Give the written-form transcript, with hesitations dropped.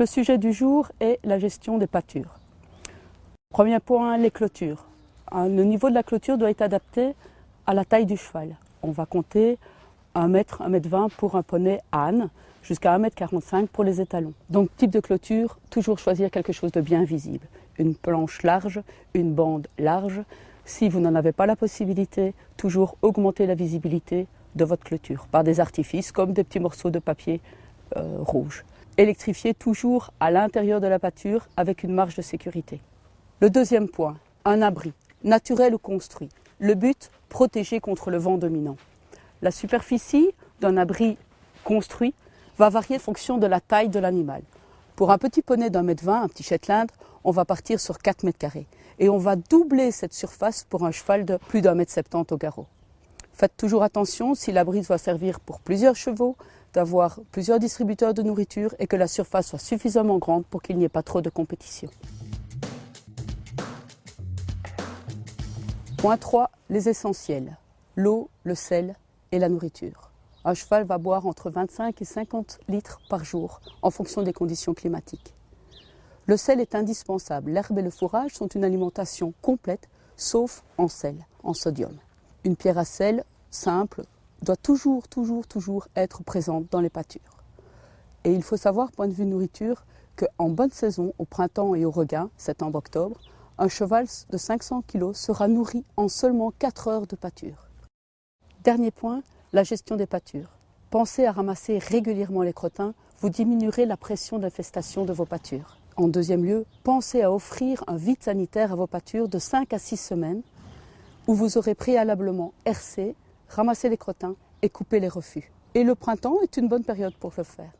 le sujet du jour est la gestion des pâtures. Premier point, les clôtures. Le niveau de la clôture doit être adapté à la taille du cheval. On va compter 1 mètre, 1,20 m pour un poney âne, jusqu'à 1,45 m pour les étalons. Donc type de clôture, toujours choisir quelque chose de bien visible. Une planche large, une bande large. Si vous n'en avez pas la possibilité, toujours augmenter la visibilité de votre clôture par des artifices comme des petits morceaux de papier rouge. Électrifier toujours à l'intérieur de la pâture avec une marge de sécurité. Le deuxième point, un abri, naturel ou construit. Le but, protéger contre le vent dominant. La superficie d'un abri construit va varier en fonction de la taille de l'animal. Pour un petit poney d'1,20 m, un petit Shetland, on va partir sur 4 m². Et on va doubler cette surface pour un cheval de plus d'1,70 m au garrot. Faites toujours attention, si l'abri va servir pour plusieurs chevaux, d'avoir plusieurs distributeurs de nourriture et que la surface soit suffisamment grande pour qu'il n'y ait pas trop de compétition. Point 3, les essentiels. L'eau, le sel et la nourriture. Un cheval va boire entre 25 et 50 litres par jour en fonction des conditions climatiques. Le sel est indispensable. L'herbe et le fourrage sont une alimentation complète, sauf en sel, en sodium. Une pierre à sel simple doit toujours être présente dans les pâtures. Et il faut savoir, point de vue nourriture, qu'en bonne saison, au printemps et au regain, septembre-octobre, un cheval de 500 kg sera nourri en seulement 4 heures de pâture. Dernier point, la gestion des pâtures. Pensez à ramasser régulièrement les crottins, vous diminuerez la pression d'infestation de vos pâtures. En deuxième lieu, pensez à offrir un vide sanitaire à vos pâtures de 5 à 6 semaines où vous aurez préalablement hercé, ramassé les crottins et coupé les refus. Et le printemps est une bonne période pour le faire.